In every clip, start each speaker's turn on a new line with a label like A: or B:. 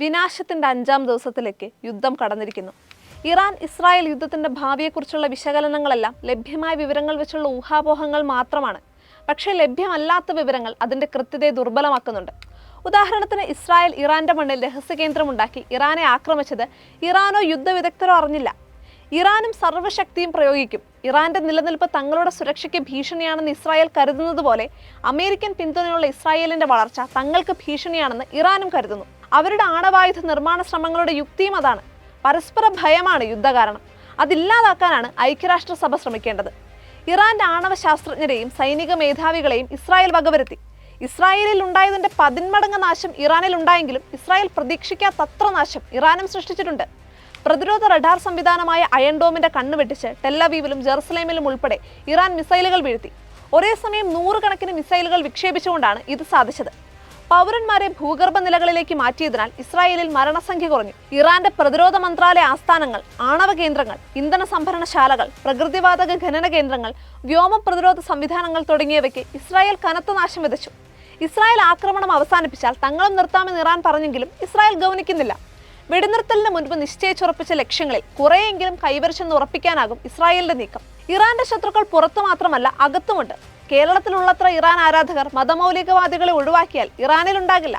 A: വിനാശത്തിന്റെ 5ാം ദിവസത്തിലേക്ക് യുദ്ധം കടന്നിരിക്കുന്നു. Iran Israel യുദ്ധത്തിന്റെ ഭാവിയെക്കുറിച്ചുള്ള വിശകലനങ്ങളെല്ലാം ലഭ്യമായ വിവരങ്ങൾ വെച്ചുള്ള ഊഹാപോഹങ്ങൾ മാത്രമാണ്. പക്ഷേ ലഭ്യമല്ലാത്ത വിവരങ്ങൾ അതിന്റെ കൃത്യതയെ ദുർബലമാക്കുന്നുണ്ട്. ഉദാഹരണത്തിന്, ഇസ്രായേൽ ഇറാന്റെ മണ്ണിൽ രഹസ്യകേന്ദ്രമുണ്ടാക്കി ഇറാനെ ആക്രമിച്ചത് ഇറാനോ യുദ്ധവിദഗ്ധരോ അറിഞ്ഞില്ല. ഇറാനും സർവ്വശക്തിയും പ്രയോഗിക്കും. ഇറാന്റെ നിലനിൽപ്പ് തങ്ങളുടെ സുരക്ഷയ്ക്ക് ഭീഷണിയാണെന്ന് ഇസ്രായേൽ കരുതുന്നത് പോലെ അമേരിക്കൻ പിന്തുണയുള്ള ഇസ്രായേലിന്റെ വളർച്ച തങ്ങൾക്ക് ഭീഷണിയാണെന്ന് ഇറാനും കരുതുന്നു. അവരുടെ ആണവായുധ നിർമ്മാണ ശ്രമങ്ങളുടെ യുക്തിയും അതാണ്. പരസ്പര ഭയമാണ് യുദ്ധകാരണം. അതില്ലാതാക്കാനാണ് ഐക്യരാഷ്ട്രസഭ ശ്രമിക്കേണ്ടത്. ഇറാന്റെ ആണവ ശാസ്ത്രജ്ഞരെയും സൈനിക മേധാവികളെയും ഇസ്രായേൽ വകവരുത്തി. ഇസ്രായേലിൽ ഉണ്ടായതിന്റെ 10 മടങ്ങ് നാശം ഇറാനിൽ ഉണ്ടായെങ്കിലും ഇസ്രായേൽ പ്രതീക്ഷിക്കാത്തത്ര നാശം ഇറാനും സൃഷ്ടിച്ചിട്ടുണ്ട്. പ്രതിരോധ റഡാർ സംവിധാനമായ അയൺ ഡോമിന്റെ കണ്ണുവെട്ടിച്ച് ടെല്ലവീവിലും ജെറുസലേമിലും ഉൾപ്പെടെ ഇറാൻ മിസൈലുകൾ വീഴ്ത്തി. ഒരേ സമയം 100 കണക്കിന് മിസൈലുകൾ വിക്ഷേപിച്ചുകൊണ്ടാണ് ഇത് സാധിച്ചത്. പൗരന്മാരെ ഭൂഗർഭ നിലകളിലേക്ക് മാറ്റിയതിനാൽ ഇസ്രായേലിൽ മരണസംഖ്യ കുറഞ്ഞു. ഇറാന്റെ പ്രതിരോധ മന്ത്രാലയ ആസ്ഥാനങ്ങൾ, ആണവ കേന്ദ്രങ്ങൾ, ഇന്ധന സംഭരണശാലകൾ, പ്രകൃതിവാതക ഖനന കേന്ദ്രങ്ങൾ, വ്യോമ പ്രതിരോധ സംവിധാനങ്ങൾ തുടങ്ങിയവയ്ക്ക് ഇസ്രായേൽ കനത്ത നാശം വിതച്ചു. ഇസ്രായേൽ ആക്രമണം അവസാനിപ്പിച്ചാൽ തങ്ങളും നിർത്താമെന്ന് ഇറാൻ പറഞ്ഞെങ്കിലും ഇസ്രായേൽ ഗൗനിക്കുന്നില്ല. വെടിനിർത്തലിന് മുൻപ് നിശ്ചയിച്ചുറപ്പിച്ച ലക്ഷ്യങ്ങളിൽ കുറെയെങ്കിലും കൈവരിച്ചെന്ന് ഉറപ്പിക്കാനാകും ഇസ്രായേലിന്റെ നീക്കം. ഇറാന്റെ ശത്രുക്കൾ പുറത്തു മാത്രമല്ല, അകത്തുമുണ്ട്. കേരളത്തിലുള്ളത്ര ഇറാൻ ആരാധകർ മതമൗലികവാദികളെ ഒഴിവാക്കിയാൽ ഇറാനിൽ ഉണ്ടാകില്ല.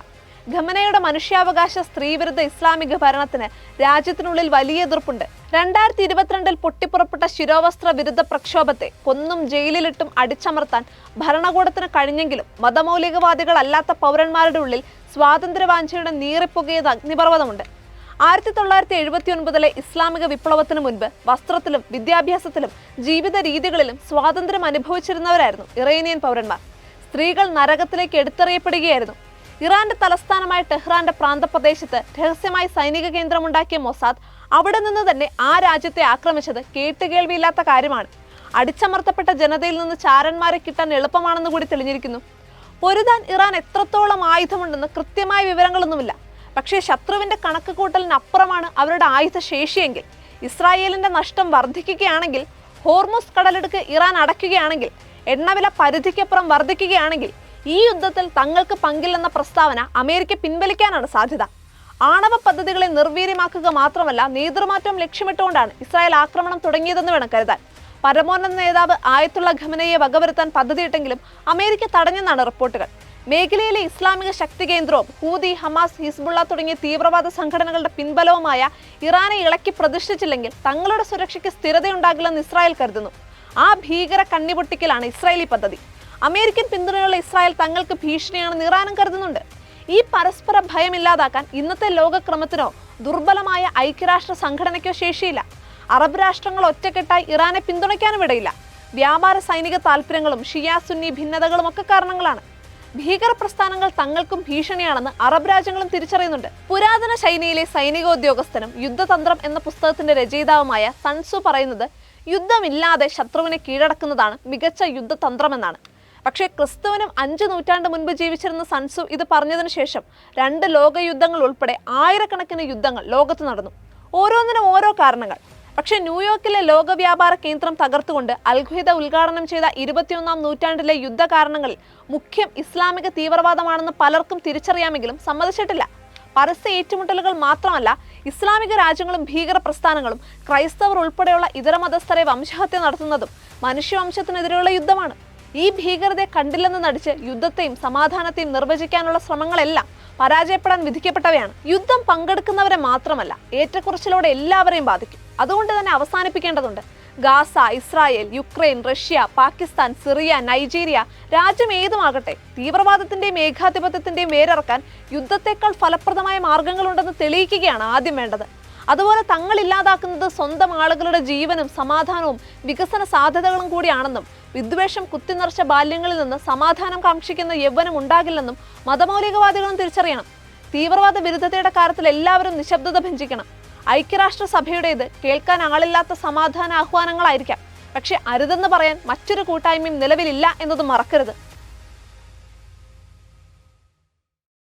A: ഖമനയുടെ മനുഷ്യാവകാശ സ്ത്രീവിരുദ്ധ ഇസ്ലാമിക ഭരണത്തിന് രാജ്യത്തിനുള്ളിൽ വലിയ എതിർപ്പുണ്ട്. 2022 പൊട്ടിപ്പുറപ്പെട്ട ശിരോവസ്ത്ര വിരുദ്ധ പ്രക്ഷോഭത്തെ കൊന്നും ജയിലിലിട്ടും അടിച്ചമർത്താൻ ഭരണകൂടത്തിന് കഴിഞ്ഞെങ്കിലും മതമൗലികവാദികളല്ലാത്ത പൗരന്മാരുടെ ഉള്ളിൽ സ്വാതന്ത്ര്യവാഞ്ചയുടെ നീറിപ്പുകയത് അഗ്നിപർവ്വതമുണ്ട്. 1979 ഇസ്ലാമിക വിപ്ലവത്തിന് മുൻപ് വസ്ത്രത്തിലും വിദ്യാഭ്യാസത്തിലും ജീവിത രീതികളിലും സ്വാതന്ത്ര്യം അനുഭവിച്ചിരുന്നവരായിരുന്നു ഇറാനിയൻ പൗരന്മാർ. സ്ത്രീകൾ നരകത്തിലേക്ക് എടുത്തെറിയപ്പെടുകയായിരുന്നു. ഇറാന്റെ തലസ്ഥാനമായ ടെഹ്റാന്റെ പ്രാന്തപ്രദേശത്ത് രഹസ്യമായി സൈനിക കേന്ദ്രമുണ്ടാക്കിയ മൊസാദ് അവിടെ നിന്ന് തന്നെ ആ രാജ്യത്തെ ആക്രമിച്ചത് കേട്ടുകേൾവിയില്ലാത്ത കാര്യമാണ്. അടിച്ചമർത്തപ്പെട്ട ജനതയിൽ നിന്ന് ചാരന്മാരെ കിട്ടാൻ എളുപ്പമാണെന്ന് കൂടി തെളിഞ്ഞിരിക്കുന്നു. പൊരുതാൻ ഇറാൻ എത്രത്തോളം ആയുധമുണ്ടെന്ന് കൃത്യമായ വിവരങ്ങളൊന്നുമില്ല. പക്ഷേ ശത്രുവിന്റെ കണക്ക് കൂട്ടലിനപ്പുറമാണ് അവരുടെ ആയുധശേഷിയെങ്കിൽ, ഇസ്രായേലിന്റെ നഷ്ടം വർദ്ധിക്കുകയാണെങ്കിൽ, ഹോർമുസ് കടലിടുക്ക് ഇറാൻ അടയ്ക്കുകയാണെങ്കിൽ, എണ്ണവില പരിധിക്കപ്പുറം വർദ്ധിക്കുകയാണെങ്കിൽ ഈ യുദ്ധത്തിൽ തങ്ങൾക്ക് പങ്കില്ലെന്ന പ്രസ്താവന അമേരിക്ക പിൻവലിക്കാനാണ് സാധ്യത. ആണവ പദ്ധതികളെ നിർവീര്യമാക്കുക മാത്രമല്ല, നേതൃമാറ്റം ലക്ഷ്യമിട്ടുകൊണ്ടാണ് ഇസ്രായേൽ ആക്രമണം തുടങ്ങിയതെന്ന് വേണം കരുതാൻ. പരമോന്നത നേതാവ് ആയത്തുള്ള ഖമനയെ വകവരുത്താൻ പദ്ധതിയിട്ടെങ്കിലും അമേരിക്ക തടഞ്ഞെന്നാണ് റിപ്പോർട്ടുകൾ. മേഖലയിലെ ഇസ്ലാമിക ശക്തി കേന്ദ്രവും ഹൂതി, ഹമാസ്, ഹിസ്ബുള്ള തുടങ്ങിയ തീവ്രവാദ സംഘടനകളുടെ പിൻബലവുമായ ഇറാനെ ഇളക്കി പ്രതിഷ്ഠിച്ചില്ലെങ്കിൽ തങ്ങളുടെ സുരക്ഷയ്ക്ക് സ്ഥിരതയുണ്ടാകില്ലെന്ന് ഇസ്രായേൽ കരുതുന്നു. ആ ഭീകര കണ്ണിപൊട്ടിക്കലാണ് ഇസ്രായേലി പദ്ധതി. അമേരിക്കൻ പിന്തുണയുള്ള ഇസ്രായേൽ തങ്ങൾക്ക് ഭീഷണിയാണെന്ന് ഇറാനും കരുതുന്നുണ്ട്. ഈ പരസ്പര ഭയം ഇല്ലാതാക്കാൻ ഇന്നത്തെ ലോകക്രമത്തിനോ ദുർബലമായ ഐക്യരാഷ്ട്ര സംഘടനയ്ക്കോ ശേഷിയില്ല. അറബ് രാഷ്ട്രങ്ങൾ ഒറ്റക്കെട്ടായി ഇറാനെ പിന്തുണയ്ക്കാനും ഇടയില്ല. വ്യാപാര സൈനിക താല്പര്യങ്ങളും ഷിയ സുന്നി ഭിന്നതകളും ഒക്കെ കാരണങ്ങളാണ്. ഭീകര പ്രസ്ഥാനങ്ങൾ തങ്ങൾക്കും ഭീഷണിയാണെന്ന് അറബ് രാജ്യങ്ങളും തിരിച്ചറിയുന്നുണ്ട്. പുരാതന ചൈനയിലെ സൈനികോദ്യോഗസ്ഥനും യുദ്ധതന്ത്രം എന്ന പുസ്തകത്തിന്റെ രചയിതാവുമായ സൺസു പറയുന്നത് യുദ്ധമില്ലാതെ ശത്രുവിനെ കീഴടക്കുന്നതാണ് മികച്ച യുദ്ധതന്ത്രമെന്നാണ്. പക്ഷേ ക്രിസ്തുവിനും 5 നൂറ്റാണ്ട് മുൻപ് ജീവിച്ചിരുന്ന സൺസു ഇത് പറഞ്ഞതിനു ശേഷം 2 ലോകയുദ്ധങ്ങൾ ഉൾപ്പെടെ ആയിരക്കണക്കിന് യുദ്ധങ്ങൾ ലോകത്ത് നടന്നു. ഓരോന്നിനും ഓരോ കാരണങ്ങൾ. പക്ഷേ ന്യൂയോർക്കിലെ ലോക വ്യാപാര കേന്ദ്രം തകർത്തുകൊണ്ട് അൽ-ഖ്വയ്ദ ഉദ്ഘാടനം ചെയ്ത 21ാം നൂറ്റാണ്ടിലെ യുദ്ധ കാരണങ്ങളിൽ മുഖ്യം ഇസ്ലാമിക തീവ്രവാദമാണെന്ന് പലർക്കും തിരിച്ചറിയാമെങ്കിലും സമ്മതിച്ചിട്ടില്ല. പരസ്യ ഏറ്റുമുട്ടലുകൾ മാത്രമല്ല, ഇസ്ലാമിക രാജ്യങ്ങളും ഭീകര പ്രസ്ഥാനങ്ങളും ക്രൈസ്തവർ ഉൾപ്പെടെയുള്ള ഇതര മതസ്ഥരെ വംശഹത്യ നടത്തുന്നതും മനുഷ്യവംശത്തിനെതിരെയുള്ള യുദ്ധമാണ്. ഈ ഭീകരതയെ കണ്ടില്ലെന്ന് നടിച്ച് യുദ്ധത്തെയും സമാധാനത്തെയും നിർവചിക്കാനുള്ള ശ്രമങ്ങളെല്ലാം പരാജയപ്പെടാൻ വിധിക്കപ്പെട്ടവയാണ്. യുദ്ധം പങ്കെടുക്കുന്നവരെ മാത്രമല്ല, ഏറ്റക്കുറച്ചിലോടെ എല്ലാവരെയും ബാധിക്കും. അതുകൊണ്ട് തന്നെ അവസാനിപ്പിക്കേണ്ടതുണ്ട്. Gaza, Israel, Ukraine, Russia, Pakistan, Syria, Nigeria, രാജ്യം ഏതുമാകട്ടെ, തീവ്രവാദത്തിന്റെയും ഏകാധിപത്യത്തിന്റെയും വേരിറക്കാൻ യുദ്ധത്തെക്കാൾ ഫലപ്രദമായ മാർഗങ്ങളുണ്ടെന്ന് തെളിയിക്കുകയാണ് ആദ്യം വേണ്ടത്. അതുപോലെ തങ്ങൾ ഇല്ലാതാക്കുന്നത് സ്വന്തം ആളുകളുടെ ജീവനും സമാധാനവും വികസന സാധ്യതകളും കൂടിയാണെന്നും വിദ്വേഷം കുത്തിനിറച്ച ബാല്യങ്ങളിൽ നിന്ന് സമാധാനം കാക്ഷിക്കുന്ന യൗവനം ഉണ്ടാകില്ലെന്നും മതമൗലികവാദികളും തിരിച്ചറിയണം. തീവ്രവാദ വിരുദ്ധതയുടെ കാര്യത്തിൽ എല്ലാവരും നിശബ്ദത ഭഞ്ജിക്കണം. ഐക്യരാഷ്ട്രസഭയുടേത് കേൾക്കാൻ ആളില്ലാത്ത സമാധാന ആഹ്വാനങ്ങളായിരിക്കാം. പക്ഷെ അരുതെന്ന് പറയാൻ മറ്റൊരു കൂട്ടായ്മയും നിലവിലില്ല എന്നതും മറക്കരുത്.